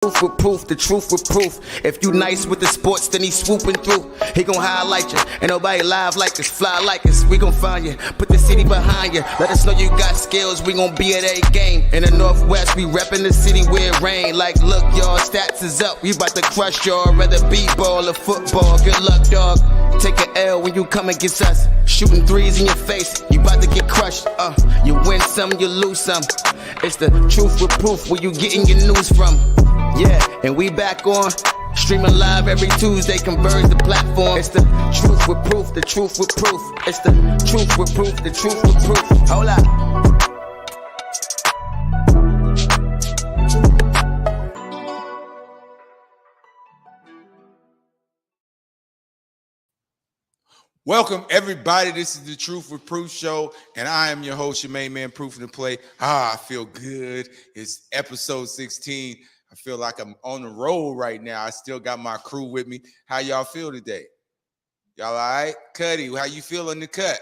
Proof with proof, the truth with proof. If you nice with the sports, then he swooping through. He gon' highlight you. Ain't nobody live like us, fly like us. We gon' find you, put the city behind you. Let us know you got skills, we gon' be at a game. In the Northwest, we reppin' the city where it rain. Like, look, y'all, stats is up. We bout to crush y'all, whether b-ball or football. Good luck, dog. Take an L when you come against us. Shooting threes in your face, you bout to get crushed. You win some, you lose some. It's the truth with proof, where you getting your news from. Yeah, and we back on, streaming live every Tuesday, converge the platform. It's the truth with proof, the truth with proof. It's the truth with proof, the truth with proof. Hold up. Welcome, everybody. This is the Truth with Proof show, and I am your host, your main man, Proof in the Play. I feel good. It's episode 16. I feel like I'm on the road right now. I still got my crew with me. How y'all feel today? Y'all all right? Cuddy, how you feel on the cut?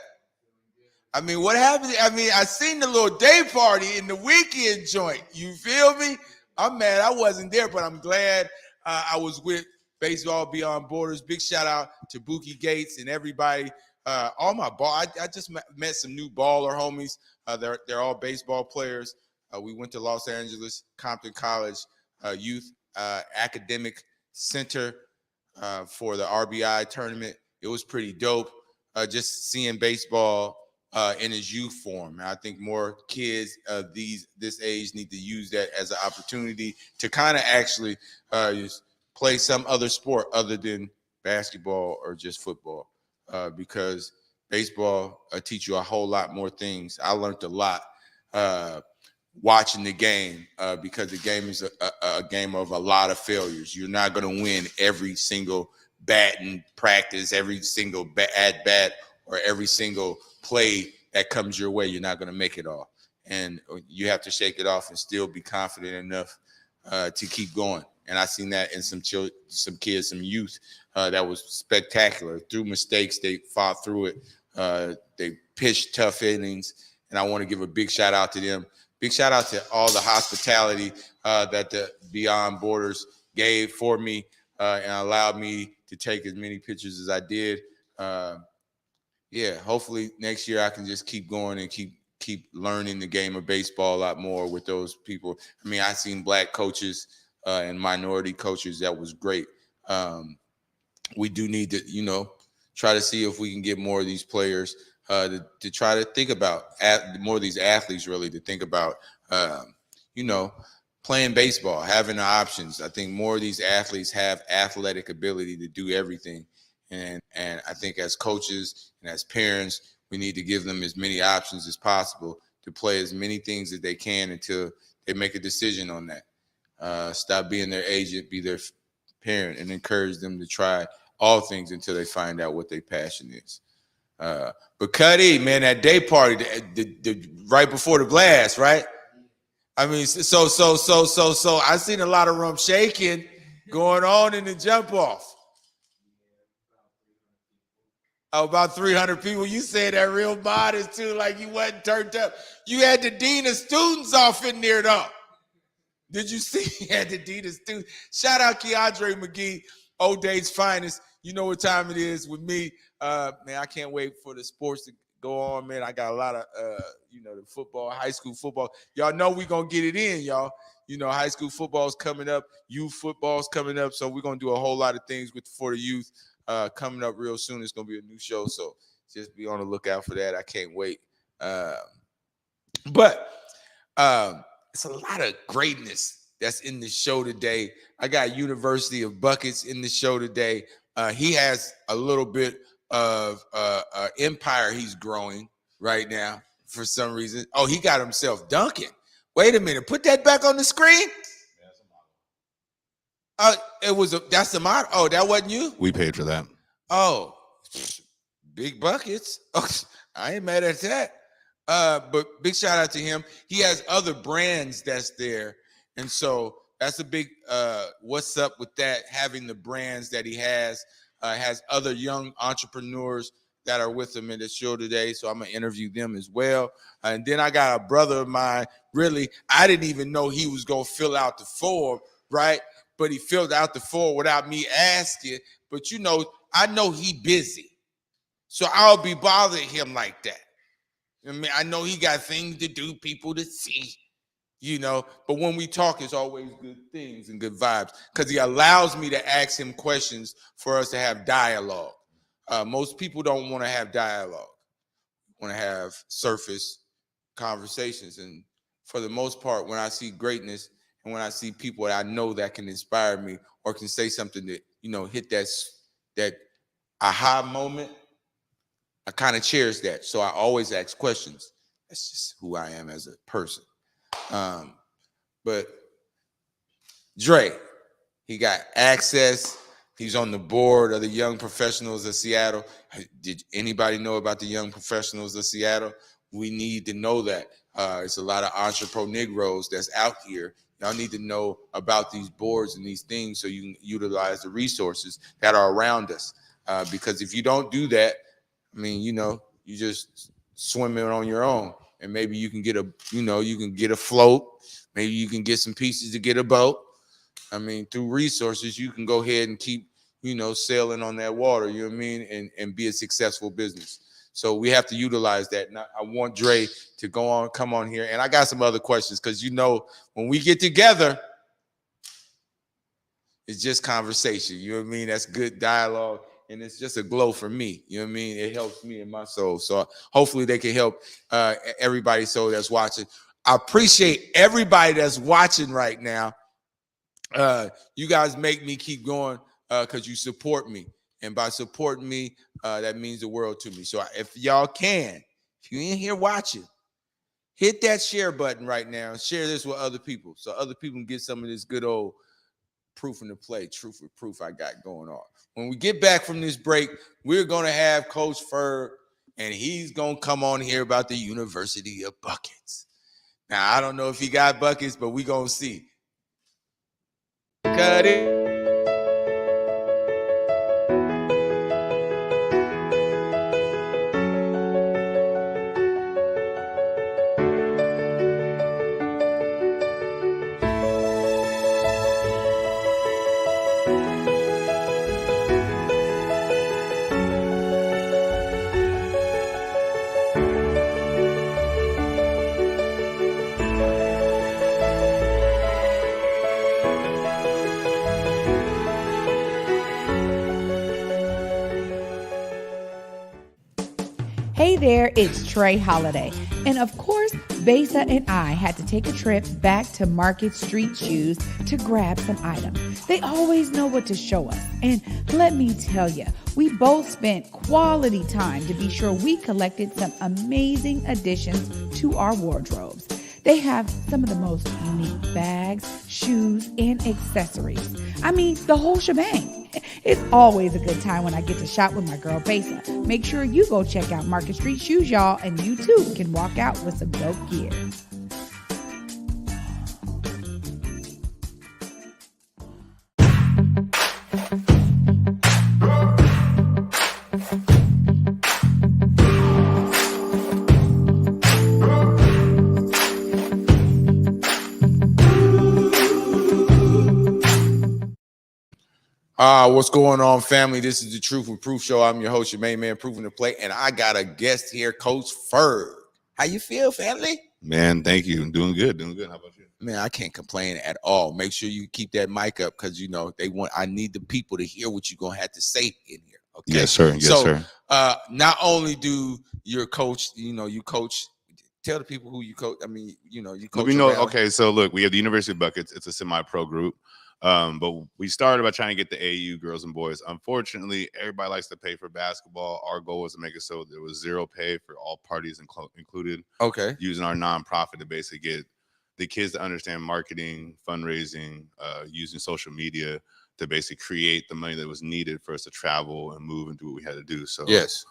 I mean, what happened? I mean, I seen the little day party in the weekend joint. You feel me? I'm mad I wasn't there, but I'm glad I was with Baseball Beyond Borders. Big shout out to Buki Gates and everybody. All my ball. I just met some new baller homies. They're all baseball players. We went to Los Angeles, Compton College Youth Academic Center for the RBI tournament. It was pretty dope. Just seeing baseball in its youth form. And I think more kids of this age need to use that as an opportunity to kind of actually just play some other sport other than basketball or just football, because baseball teach you a whole lot more things. I learned a lot watching the game, because the game is a game of a lot of failures. You're not going to win every single bat in practice, every single at bat, or every single play that comes your way. You're not going to make it all. And you have to shake it off and still be confident enough to keep going. And I seen that in some kids, some youth that was spectacular. Through mistakes, they fought through it. They pitched tough innings, and I want to give a big shout out to them. Big shout out to all the hospitality that the Beyond Borders gave for me and allowed me to take as many pictures as I did. Yeah, hopefully next year I can just keep going and keep learning the game of baseball a lot more with those people. I mean, I seen black coaches and minority coaches. That was great. We do need to, try to see if we can get more of these players to try to think about more of these athletes, really, to think about, playing baseball, having the options. I think more of these athletes have athletic ability to do everything. And I think as coaches and as parents, we need to give them as many options as possible to play as many things as they can until they make a decision on that. Stop being their agent, be their parent, and encourage them to try all things until they find out what their passion is. But Cuddy, man, that day party, the right before the blast, right? I mean, so I seen a lot of rum shaking going on in the jump off. Oh, about 300 people. You said that real modest too, like you wasn't turned up. You had the dean of students off in there though. Did you see? You had the dean of students. Shout out Keandre McGee, Old Days finest. You know what time it is with me. Man, I can't wait for the sports to go on, man. I got a lot of, the football, high school football. Y'all know we're going to get it in, y'all. High school football is coming up. Youth football is coming up. So we're going to do a whole lot of things for the youth coming up real soon. It's going to be a new show. So just be on the lookout for that. I can't wait. But it's a lot of greatness that's in the show today. I got University of Buckets in the show today. He has a little bit of empire he's growing right now for some reason. Oh, he got himself dunking. Wait a minute. Put that back on the screen. That's the model. Oh, that wasn't you? We paid for that. Oh, big buckets. Oh, I ain't mad at that. But big shout out to him. He has other brands that's there. And so that's a big what's up with that, having the brands that he has other young entrepreneurs that are with him in the show today. So I'm going to interview them as well. And then I got a brother of mine, really, I didn't even know he was going to fill out the form right? But he filled out the form without me asking. But, you know, I know he busy. So I'll be bothering him like that. I mean, I know he got things to do, people to see, you know. But when we talk, it's always good things and good vibes because he allows me to ask him questions for us to have dialogue. Most people don't want to have dialogue, want to have surface conversations. And for the most part, when I see greatness and when I see people that I know that can inspire me or can say something that, you know, hit that aha moment, I kind of cherish that. So I always ask questions. That's just who I am as a person. But Dre, he got access. He's on the board of the Young Professionals of Seattle. Did anybody know about the Young Professionals of Seattle? We need to know that. It's a lot of entrepreneur Negroes that's out here. Y'all need to know about these boards and these things so you can utilize the resources that are around us. Because if you don't do that, I mean, you know, you just swimming on your own, and maybe you can get a float. Maybe you can get some pieces to get a boat. I mean, through resources, you can go ahead and keep, you know, sailing on that water, you know what I mean, and be a successful business. So we have to utilize that. And I want Dre to come on here. And I got some other questions because, you know, when we get together, it's just conversation. You know what I mean? That's good dialogue. And it's just a glow for me. You know what I mean? It helps me in my soul. So hopefully they can help everybody so that's watching. I appreciate everybody that's watching right now. You guys make me keep going because you support me. And by supporting me, that means the world to me. So if y'all can, if you're in here watching, hit that share button right now and share this with other people so other people can get some of this good old proof in the play, truth with proof I got going on. When we get back from this break, we're going to have Coach Ferg, and he's going to come on here about the University of Buckets. Now, I don't know if he got buckets, but we're going to see. Cut it. Hey there, it's Trey Holiday. And of course, Besa and I had to take a trip back to Market Street Shoes to grab some items. They always know what to show us. And let me tell you, we both spent quality time to be sure we collected some amazing additions to our wardrobes. They have some of the most unique bags, shoes, and accessories. I mean, the whole shebang. It's always a good time when I get to shop with my girl Besa. Make sure you go check out Market Street Shoes, y'all, and you too can walk out with some dope gear. What's going on, family? This is the Truth with Proof Show. I'm your host, your main man, Proving the Play, and I got a guest here, Coach Ferg. How you feel, family? Man, thank you. I'm doing good. How about you? Man, I can't complain at all. Make sure you keep that mic up because, you know, I need the people to hear what you're going to have to say in here. Okay? Yes, sir. Yes, sir. Not only do your coach, you coach, tell the people who you coach. I mean, you coach. Let me know. Okay, so look, we have the University of Buckets. It's a semi-pro group. But we started by trying to get the AU girls and boys. Unfortunately, everybody likes to pay for basketball. Our goal was to make it so there was zero pay for all parties included. Okay. Using our nonprofit to basically get the kids to understand marketing, fundraising, using social media to basically create the money that was needed for us to travel and move and do what we had to do. So yes,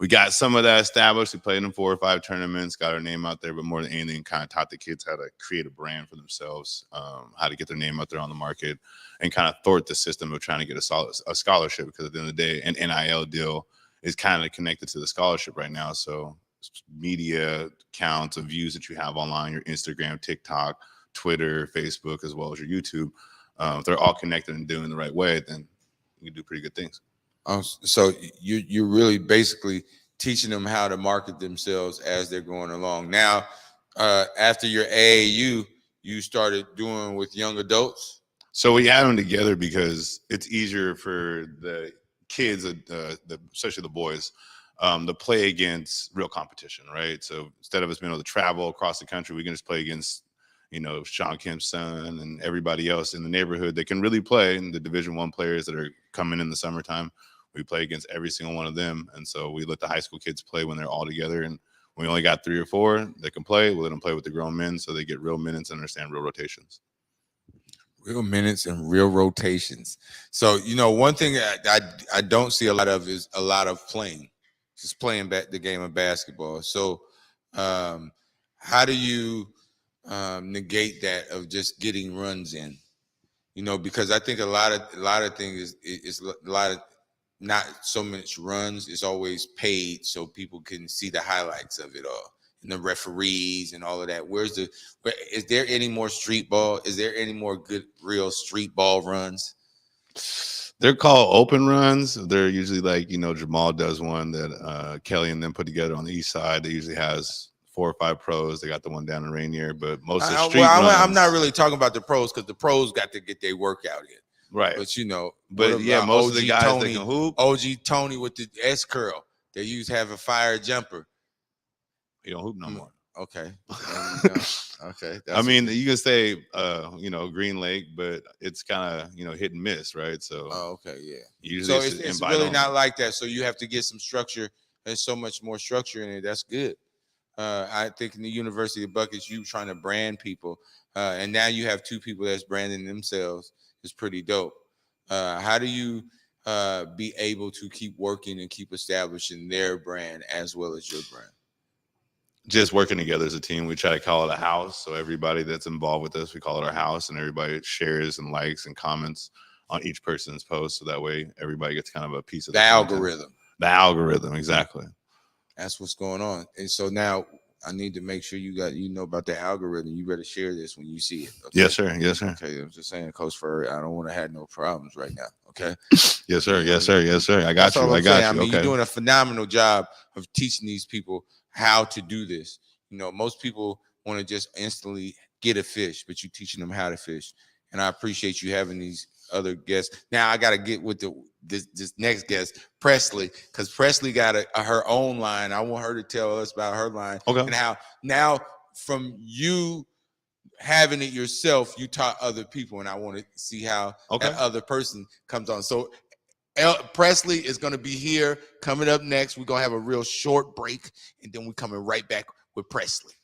we got some of that established. We played in 4 or 5 tournaments, got our name out there, but more than anything, kind of taught the kids how to create a brand for themselves, how to get their name out there on the market, and kind of thwart the system of trying to get a scholarship, because at the end of the day, an NIL deal is kind of connected to the scholarship right now. So media counts of views that you have online, your Instagram, TikTok, Twitter, Facebook, as well as your YouTube, If they're all connected and doing the right way, then you can do pretty good things. So you're really basically teaching them how to market themselves as they're going along. Now, after your AAU, you started doing with young adults. So we add them together because it's easier for the kids, especially the boys, to play against real competition, right? So instead of us being able to travel across the country, we can just play against, Sean Kemp's son and everybody else in the neighborhood that can really play. And the Division I players that are coming in the summertime, we play against every single one of them. And so we let the high school kids play when they're all together. And we only got 3 or 4 that can play. We let them play with the grown men so they get real minutes and understand real rotations. Real minutes and real rotations. So, one thing I don't see a lot of is a lot of playing, just playing back the game of basketball. So how do you negate that of just getting runs in? Because I think a lot of things is a lot of not so much runs. It's always paid so people can see the highlights of it all. And the referees and all of that. Is there any more street ball? Is there any more good, real street ball runs? They're called open runs. They're usually like, Jamal does one that Kelly and them put together on the east side. They usually has 4 or 5 pros. They got the one down in Rainier, but most of the street runs. I'm not really talking about the pros because the pros got to get their workout in. Right. But yeah, most of the guys that can hoop. OG Tony with the S curl. They used to have a fire jumper. He don't hoop no more. Okay. Okay. I mean, you can say, Green Lake, but it's kind of, hit and miss, right? So. Oh, okay, yeah. Usually so it's really not like that. So you have to get some structure. There's so much more structure in it. That's good. I think in the University of Buckets, you trying to brand people, and now you have 2 people that's branding themselves. Is pretty dope. How do you be able to keep working and keep establishing their brand as well as your brand? Just working together as a team. We try to call it a house. So everybody that's involved with us, we call it our house, and everybody shares and likes and comments on each person's post. So that way everybody gets kind of a piece of the algorithm. The algorithm, exactly. That's what's going on. And so now I need to make sure you know about the algorithm. You better share this when you see it. Okay? Yes, sir. Yes, sir. Okay, I'm just saying, Coach Ferg, I don't want to have no problems right now. Okay. Yes, sir. Yes, sir. Yes, sir. I got you. I got you. I mean, okay. You're doing a phenomenal job of teaching these people how to do this. Most people want to just instantly get a fish, but you're teaching them how to fish. And I appreciate you having these other guests. Now I got to get with this next guest, Presley, because Presley got her own line. I want her to tell us about her line. Okay. And how now from you having it yourself, you taught other people, and I want to see how that other person comes on. So Presley is going to be here coming up next. We're going to have a real short break, and then we're coming right back with Presley.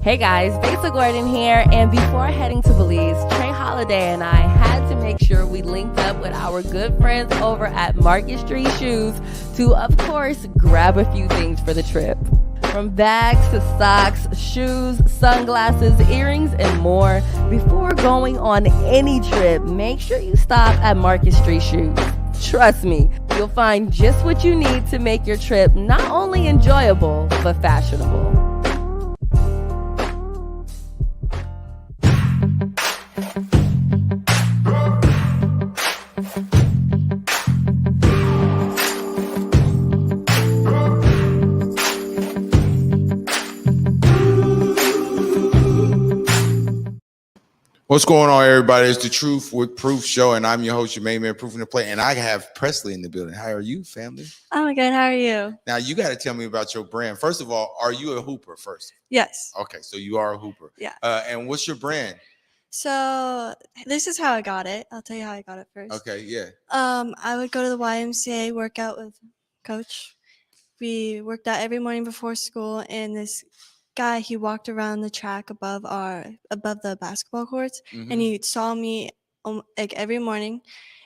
Hey guys, Basic Gordon here, and before heading to Belize, Trey Holiday and I had to make sure we linked up with our good friends over at Market Street Shoes to, of course, grab a few things for the trip. From bags to socks, shoes, sunglasses, earrings, and more. Before going on any trip, make sure you stop at Market Street Shoes. Trust me, you'll find just what you need to make your trip not only enjoyable, but fashionable. What's going on, everybody? It's the Truth with Proof show, and I'm your host, your main man, Proof in the Play, and I have Presley in the building. How are you, family? I'm good. How are you? Now, you got to tell me about your brand. First of all, are you a hooper first? Yes. Okay, so you are a hooper. Yeah. And what's your brand? So this is how I got it. I'll tell you how I got it first. Okay, yeah. I would go to the YMCA, work out with Coach, we worked out every morning before school, and this guy, he walked around the track above the basketball courts, and he saw me like every morning,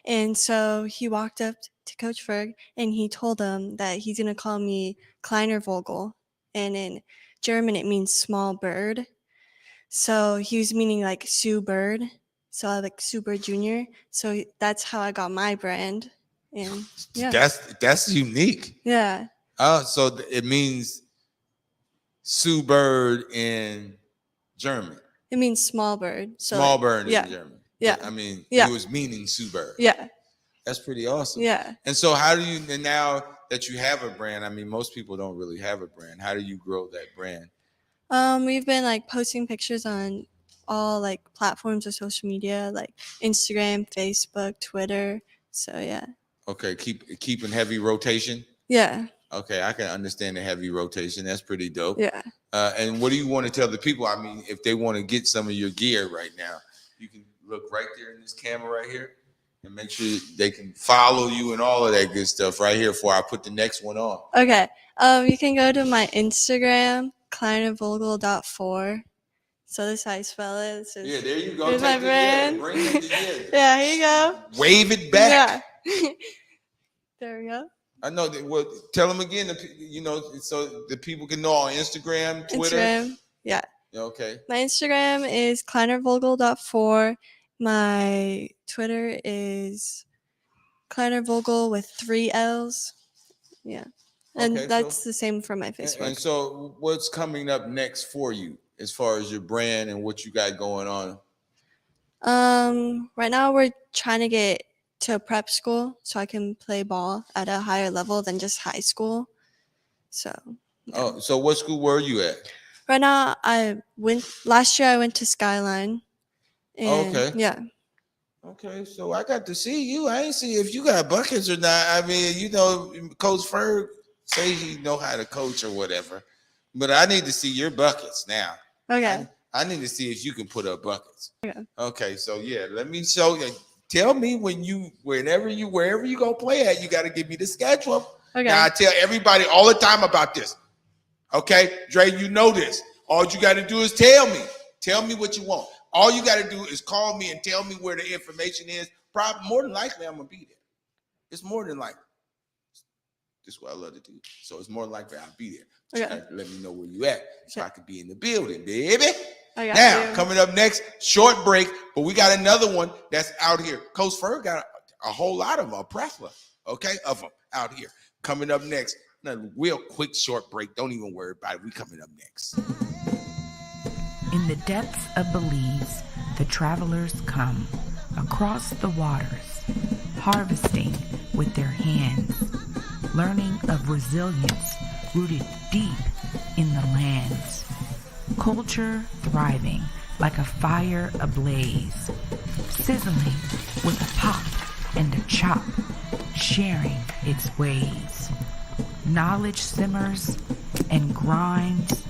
and so he walked up to Coach Ferg, and he told him that he's gonna call me Kleiner Vogel, and in German it means small bird. So he was meaning like Sue Bird, so like Sue Bird Jr. So that's how I got my brand, and yeah, That's unique. yeah. So it means Sue Bird in German. It means small bird. So Small like, bird yeah, in German. yeah. I mean, Yeah. it was meaning Sue Bird. yeah, That's pretty awesome. yeah. And so how do you, and now that you have a brand, I mean, most people don't really have a brand. How do you grow that brand? We've been like posting pictures on all like platforms of social media, like Instagram, Facebook, Twitter. So yeah, Okay, keeping heavy rotation. yeah, Okay, I can understand the heavy rotation. That's pretty dope. yeah. And what do you want to tell the people? I mean, if they want to get some of your gear right now, you can look right there in this camera right here and make sure they can follow you and all of that good stuff right here before I put the next one on. Okay. You can go to my Instagram, kleinervogel.4. So this is how you spell it. This is, Yeah, there you go. here's my brand. Bring it together. Yeah, here you go. Wave it back. Yeah. There we go. I know that. Well, tell them again. So the people can know on Instagram, Twitter. Instagram. Yeah. Okay. My Instagram is kleinervogel.4. My Twitter is kleinervogel with 3 L's. Yeah. And Okay, that's the same for my Facebook. And so, what's coming up next for you as far as your brand and what you got going on? Right now we're trying to get to prep school so I can play ball at a higher level than just high school. So Oh, so what school were you at? right now last year I went to Skyline. And Okay. yeah. Okay, so I got to see you. I ain't see if you got buckets or not. I mean, Coach Ferg say he know how to coach or whatever, but I need to see your buckets now. Okay. I need to see if you can put up buckets. Okay. Okay, so yeah, let me show you. Tell me wherever you gonna play at, you got to give me the schedule. Okay. Now I tell everybody all the time about this. Okay, Dre, you know this. All you got to do is tell me. Tell me what you want. All you got to do is call me and tell me where the information is. Probably more than likely I'm gonna be there. It's more than likely. This is what I love to do. So it's more than likely I'll be there. Okay. Let me know where you at so I can be in the building, baby. I got Now, you. coming up next, short break, but we got another one that's out here. Coach Ferg got a whole lot of them, a plethora, okay, of them out here. Coming up next, a real quick short break. Don't even worry about it. We coming up next. In the depths of Belize, the travelers come across the waters, harvesting with their hands, learning of resilience rooted deep in the lands. Culture thriving like a fire ablaze, sizzling with a pop and a chop, sharing its ways. Knowledge simmers and grinds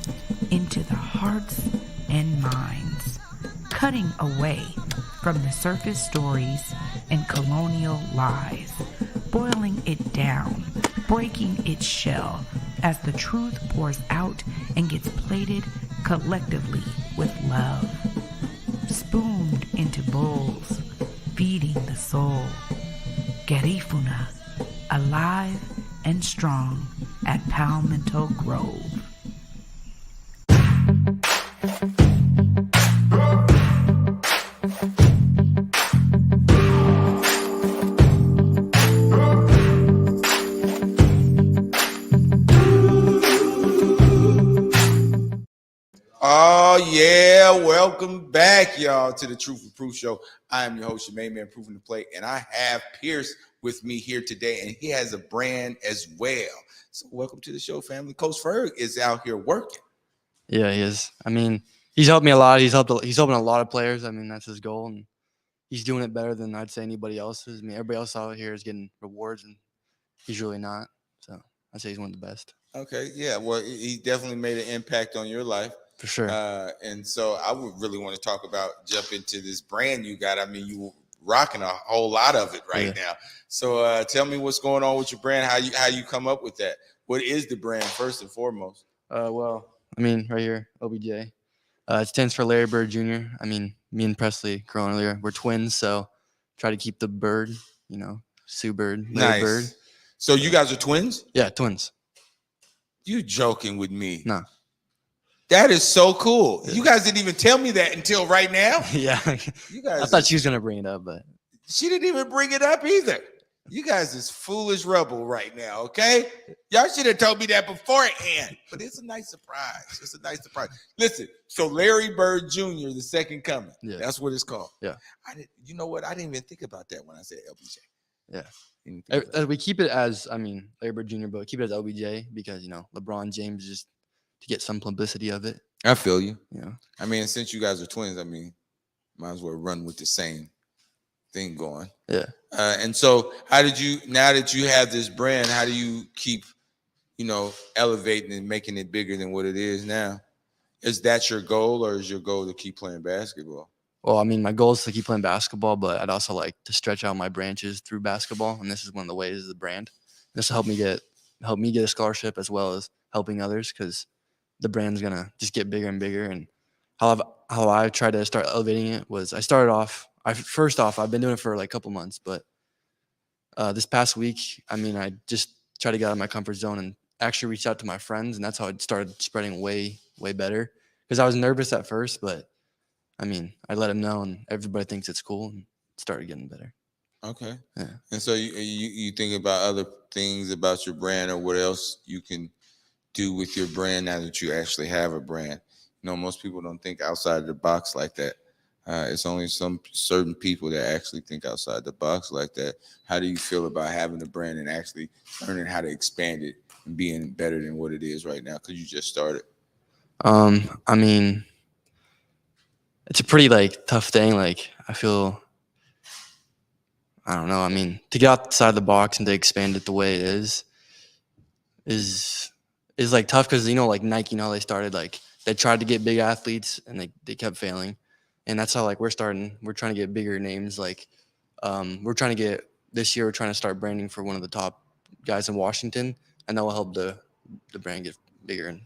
into the hearts and minds, cutting away from the surface stories and colonial lies, boiling it down, breaking its shell as the truth pours out and gets plated collectively with love, spooned into bowls, feeding the soul. Garifuna, alive and strong at Palmetto Grove. Oh, yeah. Welcome back, y'all, to the Truth and Proof Show. I am your host, your main man, Proofing the Play, and I have Pierce with me here today, and he has a brand as well. So welcome to the show, family. Coach Ferg is out here working. Yeah, he is. I mean, he's helped me a lot. He's helping a lot of players. I mean, that's his goal, and he's doing it better than I'd say anybody else is. I mean, everybody else out here is getting rewards, and he's really not. So I'd say he's one of the best. Okay, yeah. Well, he definitely made an impact on your life. For sure. And so I would really want to jump into this brand you got. I mean, you rocking a whole lot of it right now. So tell me what's going on with your brand, how you come up with that. What is the brand first and foremost? Well, I mean, right here, OBJ. It stands for Larry Bird Jr. I mean, me and Presley growing earlier, we're twins, so try to keep the bird, Sue Bird, Larry Bird. Nice. So you guys are twins? Yeah, twins. You joking with me? No. That is so cool. You guys didn't even tell me that until right now. Yeah. You guys. I thought she was gonna bring it up, but she didn't even bring it up either. You guys is foolish rebel right now, okay? Y'all should have told me that beforehand. But it's a nice surprise. It's a nice surprise. Listen, so Larry Bird Jr., the second coming. Yeah. That's what it's called. Yeah. You know what? I didn't even think about that when I said LBJ. yeah. We keep it as, Larry Bird Jr., but keep it as LBJ because LeBron James just to get some publicity of it. I feel you. Yeah. I mean, since you guys are twins, might as well run with the same thing going. Yeah. And so now that you have this brand, how do you keep, elevating and making it bigger than what it is now? Is that your goal, or is your goal to keep playing basketball? Well, my goal is to keep playing basketball, but I'd also like to stretch out my branches through basketball. And this is one of the ways is the brand. This will help me get a scholarship as well as helping others because the brand's going to just get bigger and bigger. And how I tried to start elevating it was I've been doing it for like a couple months, but this past week, I just tried to get out of my comfort zone and actually reached out to my friends, and that's how it started spreading way, way better. Because I was nervous at first, but I let them know, and everybody thinks it's cool, and it started getting better. Okay. Yeah. And so you think about other things about your brand, or what else you can do with your brand now that you actually have a brand. Most people don't think outside the box like that. It's only some certain people that actually think outside the box like that. How do you feel about having a brand and actually learning how to expand it and being better than what it is right now? Because you just started. It's a pretty tough thing. I feel, I don't know. To get outside the box and to expand it the way it is tough because Nike, they started they tried to get big athletes and they kept failing. And that's how we're starting. We're trying to get bigger names. We're trying to get this year. We're trying to start branding for one of the top guys in Washington, and that will help the brand get bigger. And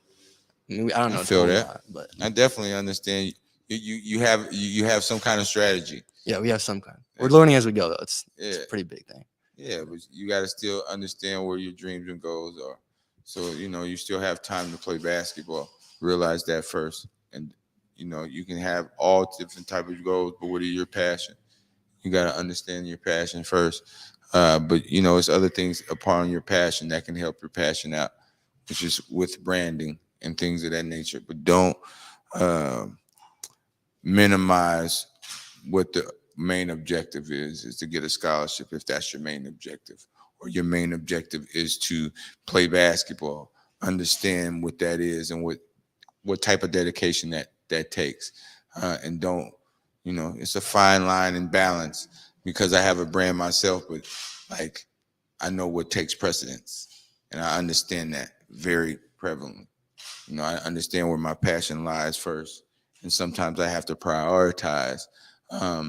I don't know. I feel that, lot, but I definitely understand. You have some kind of strategy. Yeah, we have some kind. We're learning as we go, though. It's a pretty big thing. Yeah, but you got to still understand where your dreams and goals are. So you still have time to play basketball. Realize that first, and you can have all different types of goals, but what are your passion? You got to understand your passion first. But it's other things upon your passion that can help your passion out, which is with branding and things of that nature. But don't minimize what the main objective is to get a scholarship if that's your main objective, or your main objective is to play basketball. Understand what that is and what type of dedication that takes, and don't, it's a fine line and balance, because I have a brand myself, but I know what takes precedence, and I understand that very prevalently. I understand where my passion lies first, and sometimes I have to prioritize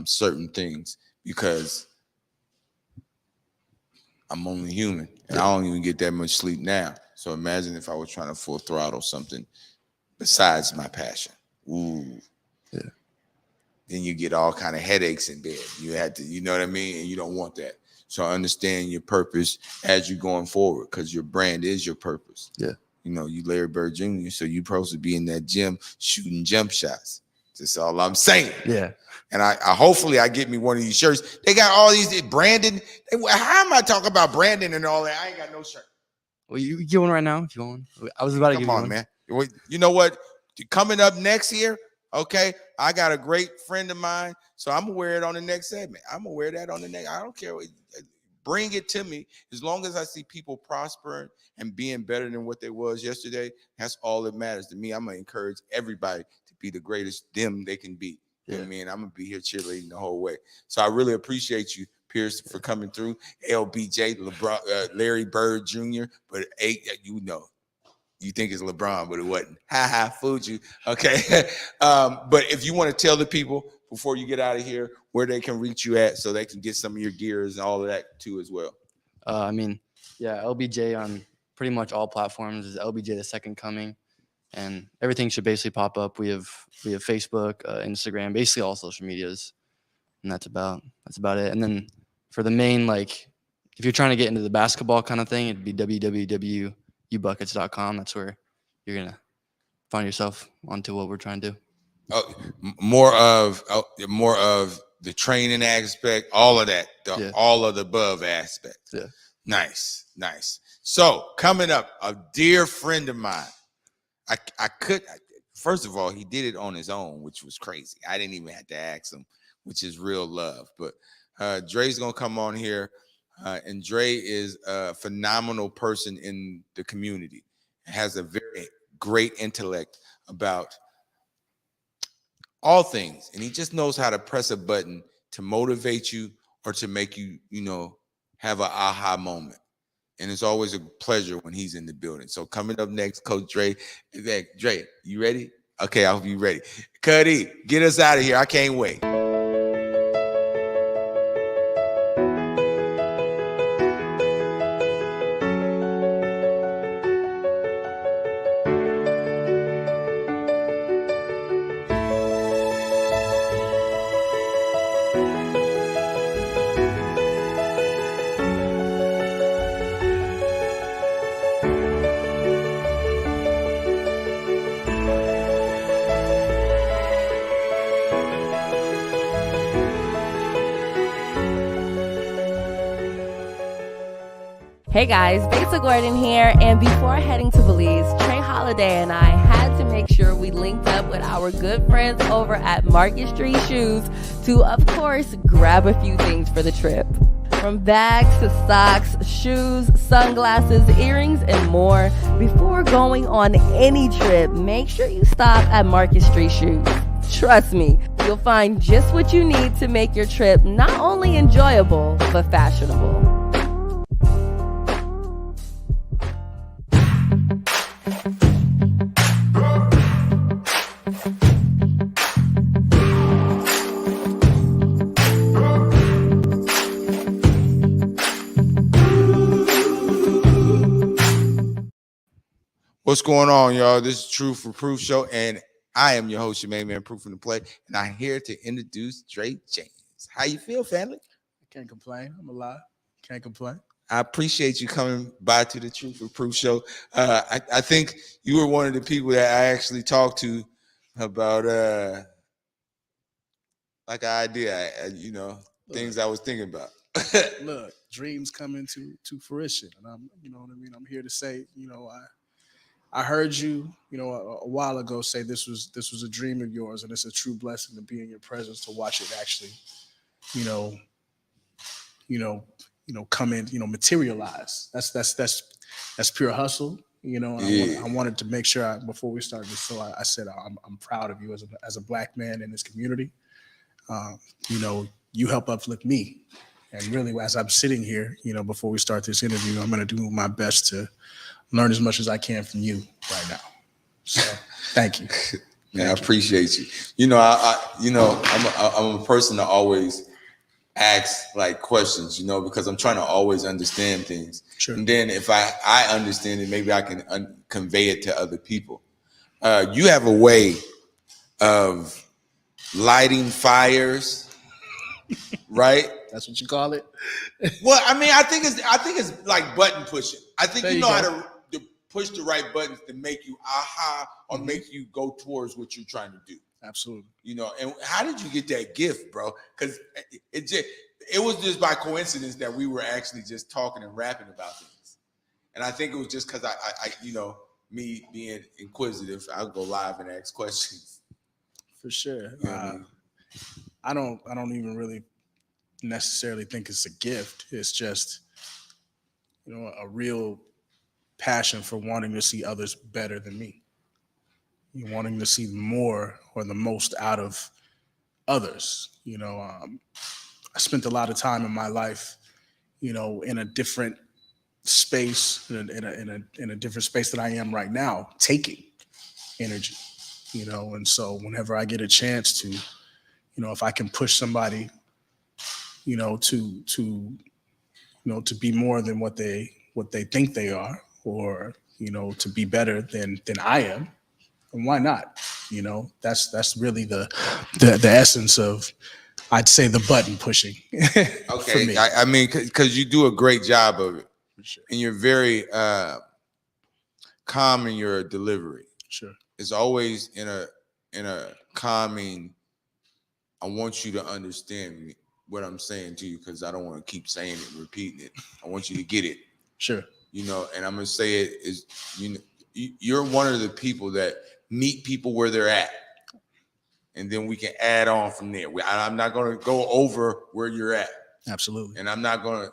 certain things because I'm only human, and I don't even get that much sleep now. So imagine if I was trying to full throttle something besides my passion. Ooh. Yeah. Then you get all kind of headaches in bed. You had to, you know what I mean? And you don't want that. So understand your purpose as you're going forward, because your brand is your purpose. Yeah. You Larry Bird Jr., so you're supposed to be in that gym shooting jump shots. That's all I'm saying. Yeah. And I hopefully I get me one of these shirts. They got all these branding. How am I talking about branding and all that? I ain't got no shirt. Well, you get one right now if you want one. I was about to give you one. Come on, man. You know what? Coming up next year, okay, I got a great friend of mine, so I'm going to wear it on the next segment. I'm going to wear that on the next. I don't care. Bring it to me. As long as I see people prospering and being better than what they was yesterday, that's all that matters to me. I'm going to encourage everybody to be the greatest them they can be. You know what I mean? I'm going to be here cheerleading the whole way. So I really appreciate you, Pierce, for coming through. LBJ, LeBron, Larry Bird Jr., but you think it's LeBron, but it wasn't. Fooled you. Okay. But if you want to tell the people before you get out of here where they can reach you at so they can get some of your gears and all of that too as well. LBJ on pretty much all platforms is LBJ the Second Coming, and everything should basically pop up. We have Facebook, Instagram, basically all social medias, and that's about it. And then for the main, like, if you're trying to get into the basketball kind of thing, it'd be www.ubuckets.com. That's where you're gonna find yourself onto what we're trying to do. More of the training aspect, all of that, all of the above aspects. Yeah. Nice. So coming up, a dear friend of mine. First of all, he did it on his own, which was crazy. I didn't even have to ask him, which is real love. But Dre's gonna come on here, and Dre is a phenomenal person in the community. Has a very great intellect about all things, and he just knows how to press a button to motivate you or to make you, have an aha moment. And it's always a pleasure when he's in the building. So coming up next, Coach Dre. Dre, you ready? Okay, I hope you're ready. Cuddy, get us out of here. I can't wait. Hey guys, Basic Gordon here, and before heading to Belize, Trey Holiday and I had to make sure we linked up with our good friends over at Market Street Shoes to, of course, grab a few things for the trip. From bags to socks, shoes, sunglasses, earrings, and more. Before going on any trip, make sure you stop at Market Street Shoes. Trust me, you'll find just what you need to make your trip not only enjoyable, but fashionable. What's going on, y'all? This is Truth for Proof Show, and I am your host, your main man, Proof in the Play, and I'm here to introduce Deondre James. How you feel, family? I can't complain. I'm alive. Can't complain. I appreciate you coming by to the Truth for Proof Show. I think you were one of the people that I actually talked to about like an idea, things I was thinking about. Look, dreams coming to fruition, and I'm, what I mean. I'm here to say, I heard you, a while ago say this was a dream of yours, and it's a true blessing to be in your presence to watch it actually, come in, materialize. That's pure hustle, and I wanted to make sure before we started this show, I said I'm proud of you as a black man in this community. You help uplift me, and really as I'm sitting here, before we start this interview, I'm going to do my best to learn as much as I can from you right now. So thank you. Man, I appreciate you. I'm a person that always asks like questions, because I'm trying to always understand things. Sure. And then if I understand it, maybe I can convey it to other people. You have a way of lighting fires, right? That's what you call it? Well, I mean, I think it's like button pushing. I think you know how to push the right buttons to make you aha or make you go towards what you're trying to do. Absolutely. And how did you get that gift, bro? Because it was just by coincidence that we were actually just talking and rapping about things. And I think it was just because I me being inquisitive, I'll go live and ask questions. For sure. I mean? I don't even really necessarily think it's a gift. It's just, a real passion for wanting to see others better than me. You wanting to see more or the most out of others. I spent a lot of time in my life, in a different space, in a different space that I am right now, taking energy, and so whenever I get a chance to, if I can push somebody, to be more than what they think they are, or, to be better than I am, and why not? That's really the essence of, I'd say, the button pushing. For Okay, me. I mean, because you do a great job of it, For sure. and you're very calm in your delivery. Sure. It's always in a calming. I want you to understand me, what I'm saying to you, because I don't want to keep saying it, repeating it. I want you to get it. Sure. And I'm gonna say it is, you're one of the people that meet people where they're at, and then we can add on from there. I'm not gonna go over where you're at. Absolutely. And I'm not gonna,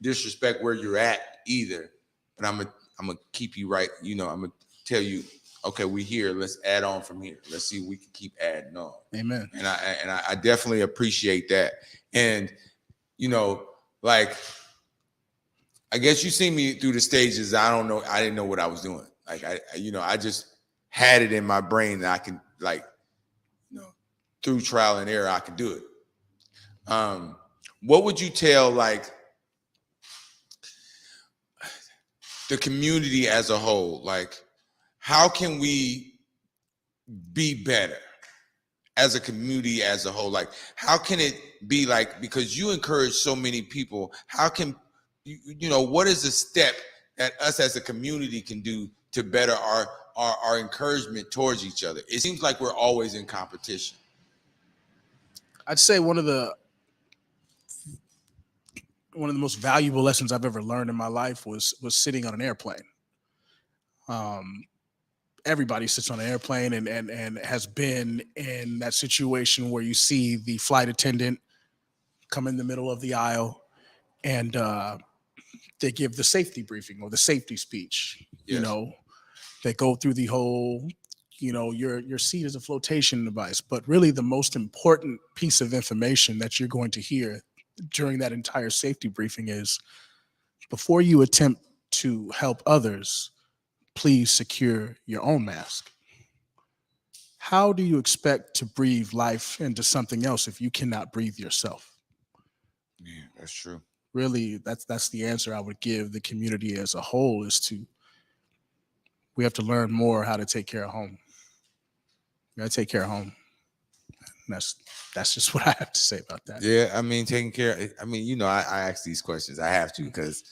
disrespect where you're at either. But I'm gonna keep you right. I'm gonna tell you, okay, we here. Let's add on from here. Let's see if we can keep adding on. Amen. And I definitely appreciate that. And like, I guess you see me through the stages. I don't know. I didn't know what I was doing. Like I just had it in my brain that I can, like, through trial and error, I could do it. What would you tell, like, the community as a whole? Like, how can we be better as a community as a whole? Like, how can it be, like, because you encourage so many people, how can what is the step that us as a community can do to better our encouragement towards each other? It seems like we're always in competition. I'd say one of the most valuable lessons I've ever learned in my life was sitting on an airplane. Everybody sits on an airplane and has been in that situation where you see the flight attendant come in the middle of the aisle and they give the safety briefing or the safety speech. Yes. They go through the whole, your seat is a flotation device, but really the most important piece of information that you're going to hear during that entire safety briefing is, before you attempt to help others, please secure your own mask. How do you expect to breathe life into something else if you cannot breathe yourself? Yeah, that's true. Really, that's the answer I would give the community as a whole, is we have to learn more how to take care of home. We got to take care of home. And that's just what I have to say about that. Yeah, I mean, taking care. I mean, I ask these questions. I have to, because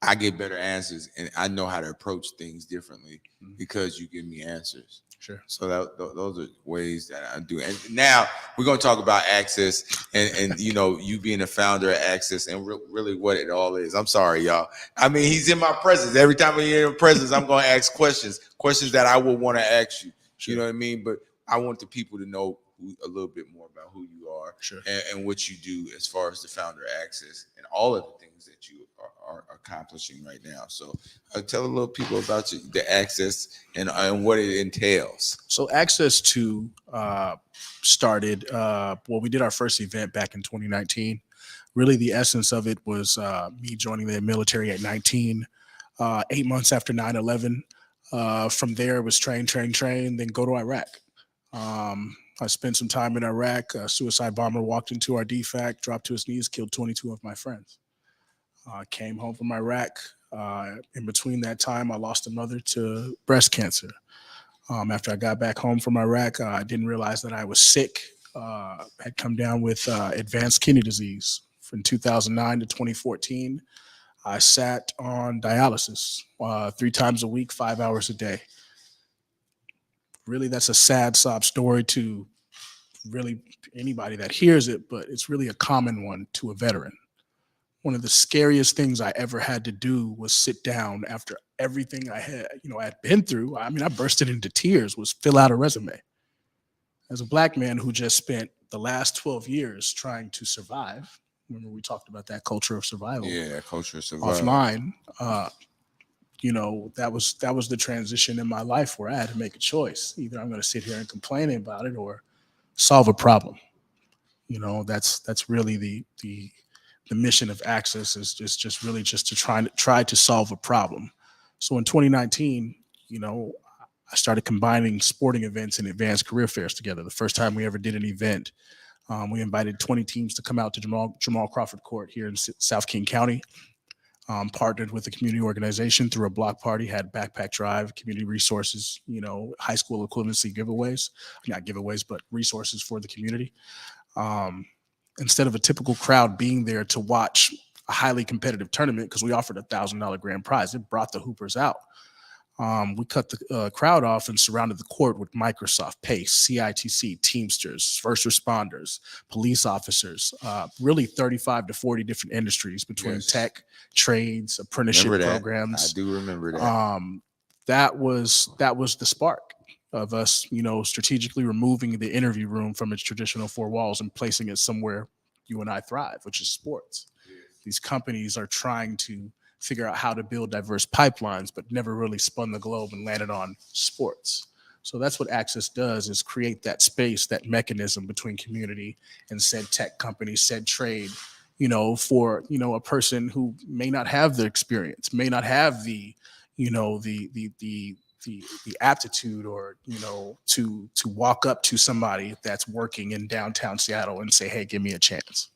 I get better answers, and I know how to approach things differently because you give me answers. Sure. So those are ways that I do. And now we're going to talk about Access and you being the founder of Access and really what it all is. I'm sorry, y'all. I mean, he's in my presence. Every time I hear him presence, I'm going to ask questions that I would want to ask you. Sure. You know what I mean? But I want the people to know a little bit more about who you are. Sure. and what you do as far as the founder of Access and all of the things that you are accomplishing right now. So tell a little people about the Access and what it entails. So Access 2 started, we did our first event back in 2019. Really, the essence of it was me joining the military at 19, 8 months after 9/11. From there, it was train, then go to Iraq. I spent some time in Iraq. A suicide bomber walked into our DFAC, dropped to his knees, killed 22 of my friends. Came home from Iraq. In between that time, I lost a mother to breast cancer. After I got back home from Iraq, I didn't realize that I was sick. Had come down with advanced kidney disease. From 2009 to 2014, I sat on dialysis 3 times a week, 5 hours a day. Really, that's a sad sob story to really anybody that hears it, but it's really a common one to a veteran. One of the scariest things I ever had to do was sit down after everything I had been through. I mean, I bursted into tears, was fill out a resume. As a Black man who just spent the last 12 years trying to survive, remember we talked about that culture of survival. Yeah, culture of survival. Offline, that was the transition in my life where I had to make a choice. Either I'm going to sit here and complain about it or solve a problem. That's really the mission of Access, is just really just to try to solve a problem. So in 2019, I started combining sporting events and advanced career fairs together. The first time we ever did an event, we invited 20 teams to come out to Jamal Crawford Court here in South King County. partnered with a community organization through a block party, had backpack drive, community resources, high school equivalency giveaways, not giveaways, but resources for the community. Instead of a typical crowd being there to watch a highly competitive tournament, because we offered a $1,000 grand prize, it brought the hoopers out. We cut the crowd off and surrounded the court with Microsoft, PACE, CITC, Teamsters, first responders, police officers, really 35 to 40 different industries between tech, trades, apprenticeship programs. I do remember that. That was the spark of us, strategically removing the interview room from its traditional four walls and placing it somewhere you and I thrive, which is sports. These companies are trying to figure out how to build diverse pipelines, but never really spun the globe and landed on sports. So that's what Access does, is create that space, that mechanism between community and said tech company, said trade, for, a person who may not have the experience, may not have the aptitude or, to walk up to somebody that's working in downtown Seattle and say, hey, give me a chance.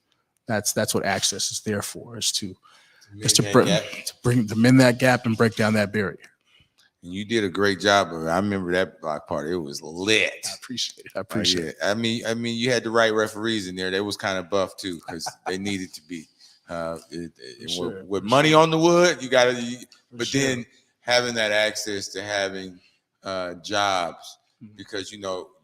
That's what Access is there for, is to bring them in that gap and break down that barrier. And you did a great job of it. I remember that block party. It was lit. I appreciate it. I mean, you had the right referees in there. They was kind of buff too, because they needed to be. With money on the wood, you got to. But then having that access to having jobs, because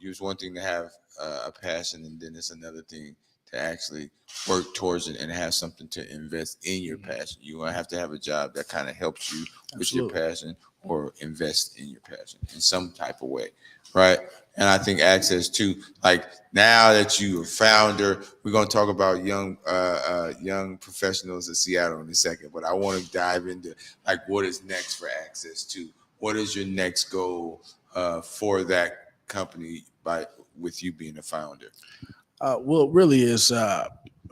it's one thing to have a passion, and then it's another thing to actually work towards it and have something to invest in your passion. You have to have a job that kind of helps you with your passion, or invest in your passion in some type of way, right? And I think Access to, like, now that you're a founder, we're going to talk about young professionals in Seattle in a second, but I want to dive into, like, what is next for Access to? What is your next goal for that company with you being a founder? Well, it really is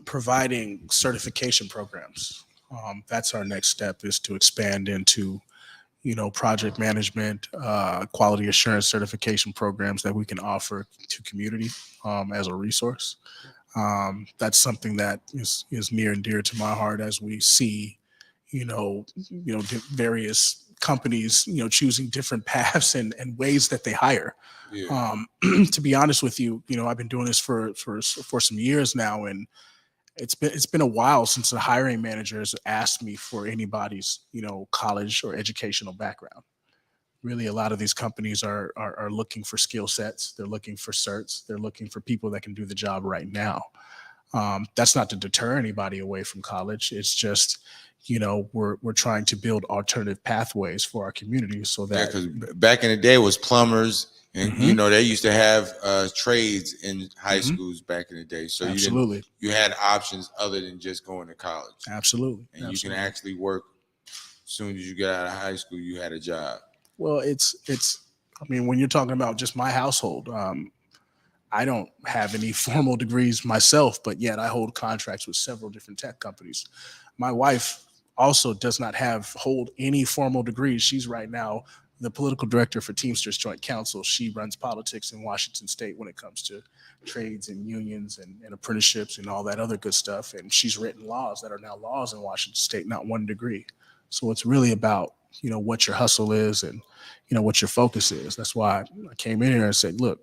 providing certification programs. That's our next step, is to expand into, project management, quality assurance certification programs that we can offer to community as a resource. That's something that is near and dear to my heart, as we see, various companies, choosing different paths and ways that they hire. Yeah. To be honest with you, I've been doing this for some years now, and it's been a while since the hiring managers asked me for anybody's, college or educational background. Really, a lot of these companies are looking for skill sets. They're looking for certs. They're looking for people that can do the job right now. That's not to deter anybody away from college. It's just, we're trying to build alternative pathways for our community, so that, because back in the day it was plumbers, and they used to have trades in high schools back in the day. So absolutely, you had options other than just going to college. Absolutely, and you can actually work as soon as you get out of high school. You had a job. Well, it's. I mean, when you're talking about just my household, I don't have any formal degrees myself, but yet I hold contracts with several different tech companies. My wife also does not hold any formal degrees. She's right now the political director for Teamsters Joint Council. She runs politics in Washington State when it comes to trades and unions and apprenticeships and all that other good stuff. And she's written laws that are now laws in Washington State, not one degree. So it's really about, what your hustle is and, what your focus is. That's why I came in here and said, look,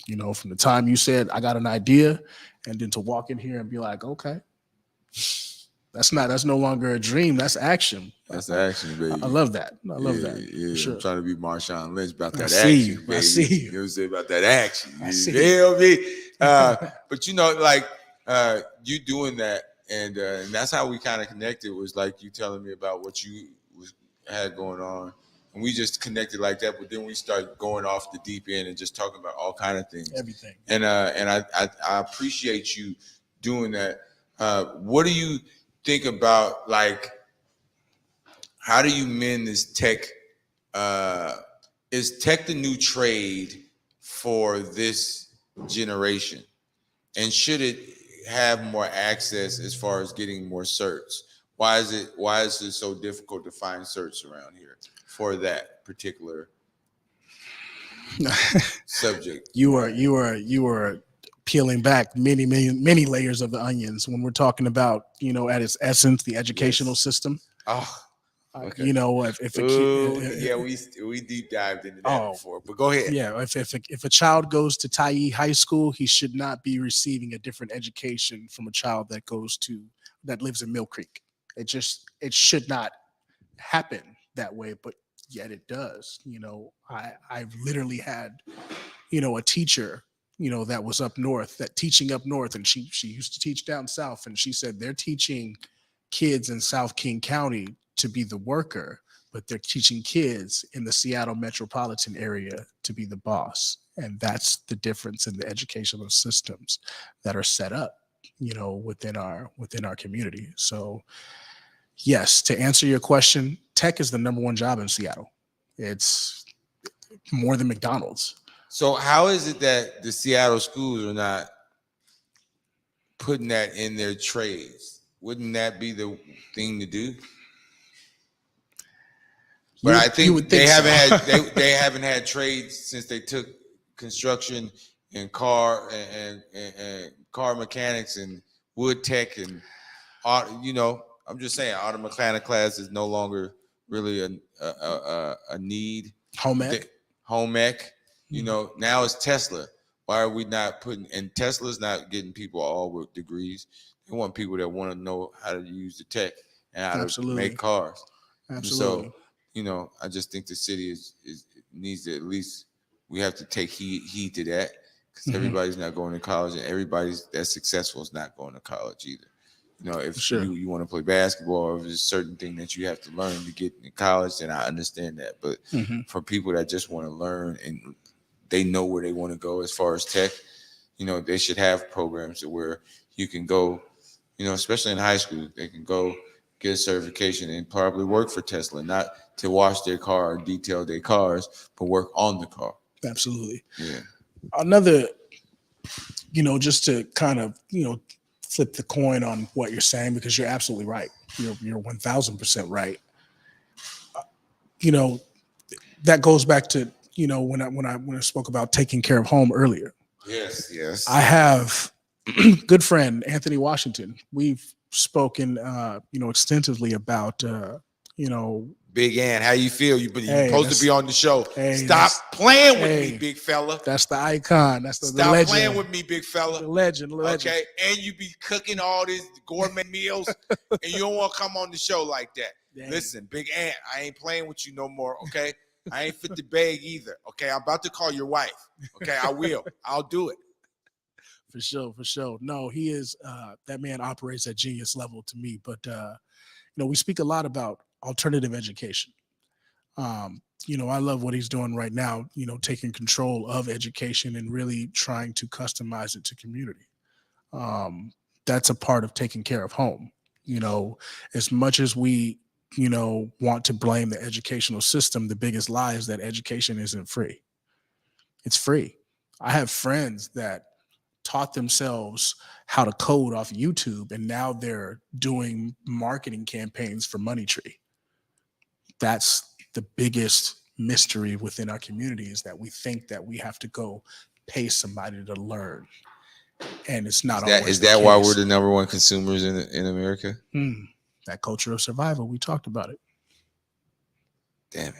from the time you said I got an idea, and then to walk in here and be like, okay, that's no longer a dream. That's action. That's action, baby. I love that. I love that. Yeah, sure. I'm trying to be Marshawn Lynch about that action, baby. I see you. You know what I'm saying about that action. I see you feel me? But you doing that, and that's how we kind of connected. Was like you telling me about what you had going on, and we just connected like that. But then we start going off the deep end and just talking about all kind of things, everything. And I appreciate you doing that. What do you think about, like, how do you mend this tech? Is tech the new trade for this generation? And should it have more access as far as getting more certs? Why is it so difficult to find certs around here for that particular subject? You are peeling back many layers of the onions when we're talking about, at its essence, the educational system. Oh, okay. If a kid, yeah, we deep dived into that before, but go ahead. Yeah, if a child goes to Tyee High School, he should not be receiving a different education from a child that lives in Mill Creek. It should not happen that way, but yet it does. I've literally had, a teacher, that was up north, teaching up north, and she used to teach down south, and she said they're teaching kids in South King County to be the worker, but they're teaching kids in the Seattle metropolitan area to be the boss. And that's the difference in the educational systems that are set up, within our community. So yes, to answer your question, tech is the number one job in Seattle. It's more than McDonald's. So how is it that the Seattle schools are not putting that in their trades? Wouldn't that be the thing to do? But I think they haven't had trades since they took construction and car and car mechanics and wood tech and I'm just saying auto mechanic class is no longer really a need. Home ec. Now it's Tesla. Why are we not putting? And Tesla's not getting people all with degrees. They want people that want to know how to use the tech and how to make cars. Absolutely. So, I just think the city needs to, at least we have to take heed to that, because everybody's not going to college, and everybody that's successful is not going to college either. If you want to play basketball, or if there's a certain thing that you have to learn to get in college, then I understand that. But for people that just want to learn and they know where they want to go as far as tech, they should have programs where you can go, especially in high school, they can go get a certification and probably work for Tesla, not to wash their car or detail their cars, but work on the car. Absolutely. Yeah. Another, just to kind of, flip the coin on what you're saying, because you're absolutely right. You're 1000% right. That goes back to, when I spoke about taking care of home earlier. Yes. I have good friend, Anthony Washington. We've spoken, extensively about, Big Ann, how you feel? You're supposed to be on the show. Stop playing with me, big fella. That's the icon. That's the Stop legend. playing with me, big fella. The legend. Okay, and you be cooking all these gourmet meals, and you don't want to come on the show like that. Dang. Listen, Big Ant, I ain't playing with you no more. Okay, I ain't fit the bag either. Okay, I'm about to call your wife. Okay, I will. I'll do it. For sure. No, he is. That man operates at genius level to me. But we speak a lot about alternative education. I love what he's doing right now, taking control of education and really trying to customize it to community. That's a part of taking care of home. As much as we, want to blame the educational system, the biggest lie is that education isn't free. It's free. I have friends that taught themselves how to code off YouTube, and now they're doing marketing campaigns for Money Tree. That's the biggest mystery within our community, is that we think that we have to go pay somebody to learn, and it's not. Is that why we're the number one consumers in America? That culture of survival. We talked about it. Damn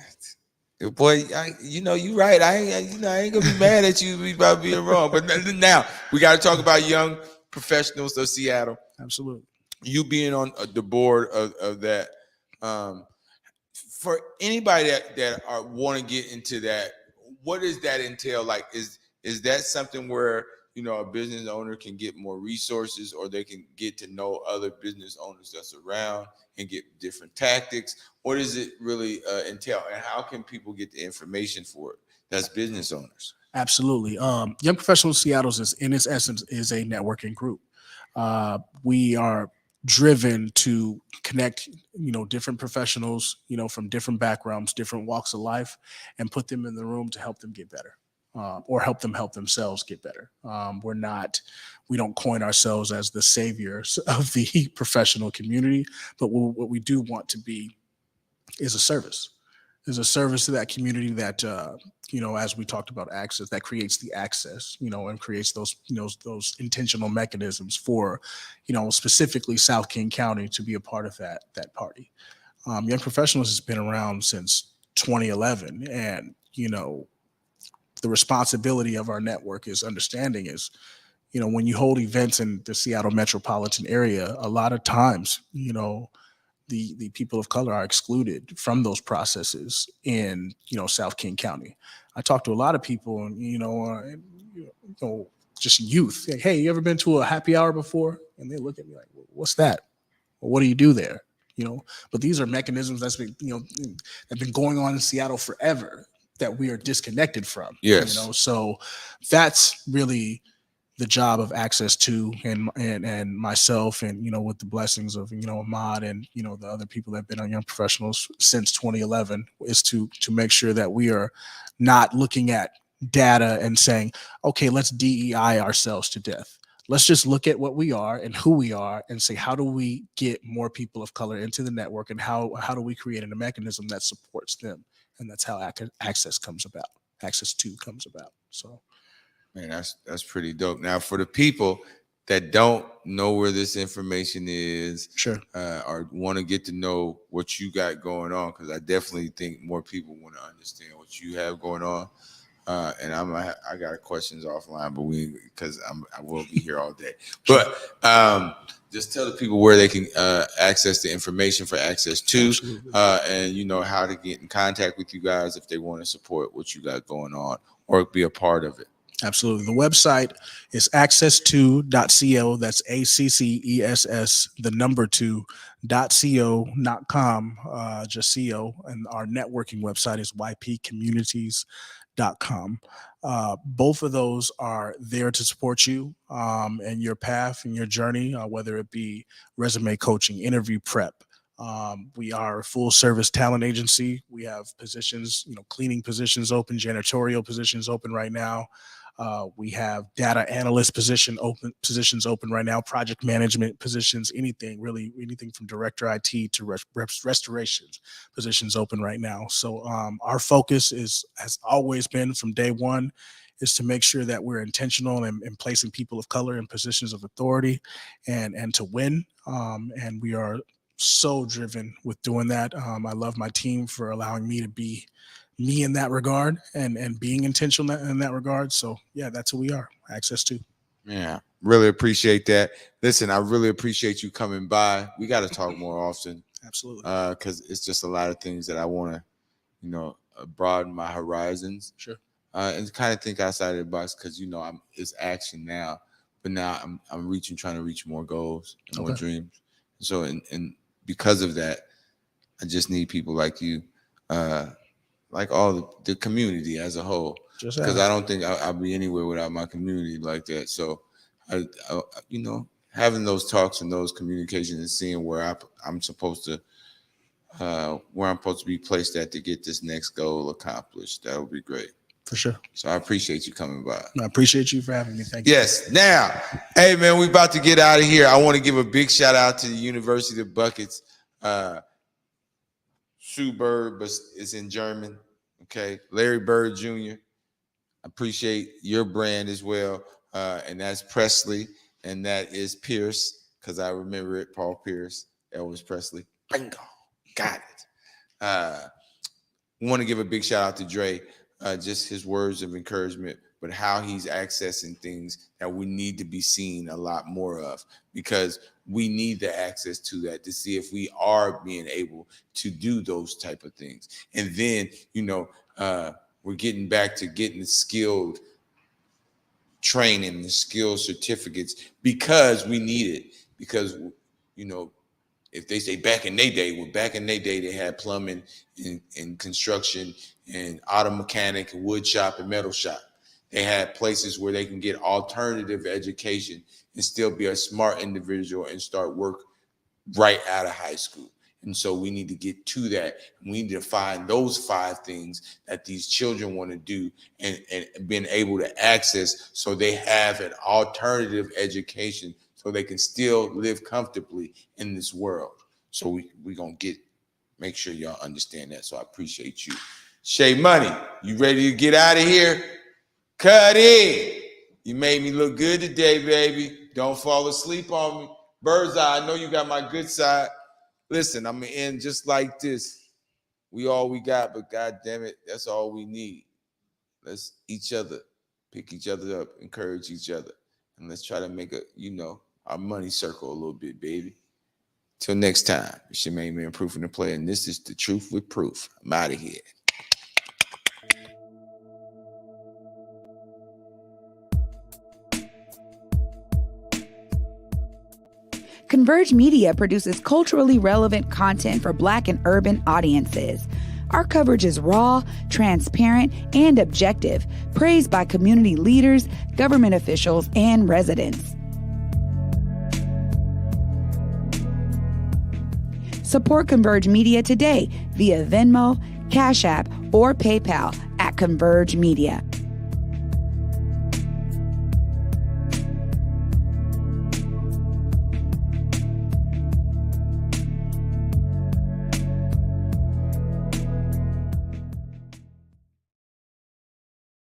it, boy! You're right. I ain't gonna be mad at you about being wrong. But now we got to talk about young professionals of Seattle. Absolutely. You being on the board of that. For anybody that want to get into that, what does that entail? Like, is that something where a business owner can get more resources, or they can get to know other business owners that's around and get different tactics? What does it really entail, and how can people get the information for it? That's business owners. Absolutely. Young Professionals Seattle is, in its essence, is a networking group. We are driven to connect, different professionals, from different backgrounds, different walks of life, and put them in the room to help them get better, or help them help themselves get better. We don't coin ourselves as the saviors of the professional community, but what we do want to be is a service. is a service to that community that, as we talked about access, that creates the access, and creates those, those intentional mechanisms for, specifically South King County to be a part of that party. Young Professionals has been around since 2011, and, the responsibility of our network is understanding is, when you hold events in the Seattle metropolitan area, a lot of times, the people of color are excluded from those processes in, South King County. I talk to a lot of people, and, just youth. Like, hey, you ever been to a happy hour before? And they look at me like, what's that? Well, what do you do there? But these are mechanisms that's been, have been going on in Seattle forever that we are disconnected from. Yes. So that's really the job of Access To and myself, and with the blessings of Ahmad and the other people that have been on Young Professionals since 2011, is to make sure that we are not looking at data and saying, okay, let's DEI ourselves to death. Let's just look at what we are and who we are and say, how do we get more people of color into the network, and how do we create a mechanism that supports them? And that's how Access comes about. Access To comes about. So. Man, that's pretty dope. Now, for the people that don't know where this information is, sure, or want to get to know what you got going on, because I definitely think more people want to understand what you have going on. And I got questions offline, but because I will be here all day. But just tell the people where they can access the information for Access To, and how to get in contact with you guys if they want to support what you got going on or be a part of it. Absolutely. The website is access2.co. That's ACCESS, the number 2.co, not com, just co. And our networking website is ypcommunities.com. Both of those are there to support you and your path and your journey, whether it be resume coaching, interview prep. We are a full service talent agency. We have positions, cleaning positions open, janitorial positions open right now. We have data analyst positions open right now, project management positions, anything from director IT to restorations positions open right now. So our focus has always been from day one is to make sure that we're intentional in placing people of color in positions of authority and to win. And we are so driven with doing that. I love my team for allowing me to be me in that regard and being intentional in that regard. So yeah, that's who we are. Access To. Yeah, really appreciate that. Listen, I really appreciate you coming by. We got to talk more often. Absolutely. Because it's just a lot of things that I want to, broaden my horizons. Sure. And kind of think outside of the box, because it's action now, but now I'm trying to reach more goals and more dreams. So and because of that, I just need people like you. Like all the community as a whole, because I don't think I'll be anywhere without my community like that. So, I having those talks and those communications and seeing where I'm supposed to be placed at to get this next goal accomplished, that would be great. For sure. So I appreciate you coming by. I appreciate you for having me. Thank you. Yes. Now, hey man, we about to get out of here. I want to give a big shout out to the University of Buckets. Sue Bird, but it's in German. Okay, Larry Bird Jr. Appreciate your brand as well, and that's Presley, and that is Pierce, because I remember it. Paul Pierce, Elvis Presley. Bingo, got it. Want to give a big shout out to Dre, just his words of encouragement, but how he's accessing things that we need to be seeing a lot more of, because we need the access to that to see if we are being able to do those type of things. And then, we're getting back to getting the skilled training, the skill certificates, because we need it. Because, if they say back in their day, they had plumbing and construction and auto mechanic and wood shop and metal shop. They had places where they can get alternative education and still be a smart individual and start work right out of high school. And so we need to get to that. We need to find those 5 things that these children want to do and being able to access, so they have an alternative education so they can still live comfortably in this world. So we're going to get, Make sure y'all understand that. So I appreciate you. Shay Money, you ready to get out of here? Cut in. You made me look good today, baby. Don't fall asleep on me. Bird's eye, I know you got my good side. Listen, I'm going to end just like this. We all we got, but God damn it, that's all we need. Let's pick each other up, encourage each other. And let's try to make our money circle a little bit, baby. Till next time, it's your main man, Proof in the Play, and this is The Truth with Proof. I'm out of here. Converge Media produces culturally relevant content for Black and urban audiences. Our coverage is raw, transparent, and objective, praised by community leaders, government officials, and residents. Support Converge Media today via Venmo, Cash App, or PayPal at Converge Media.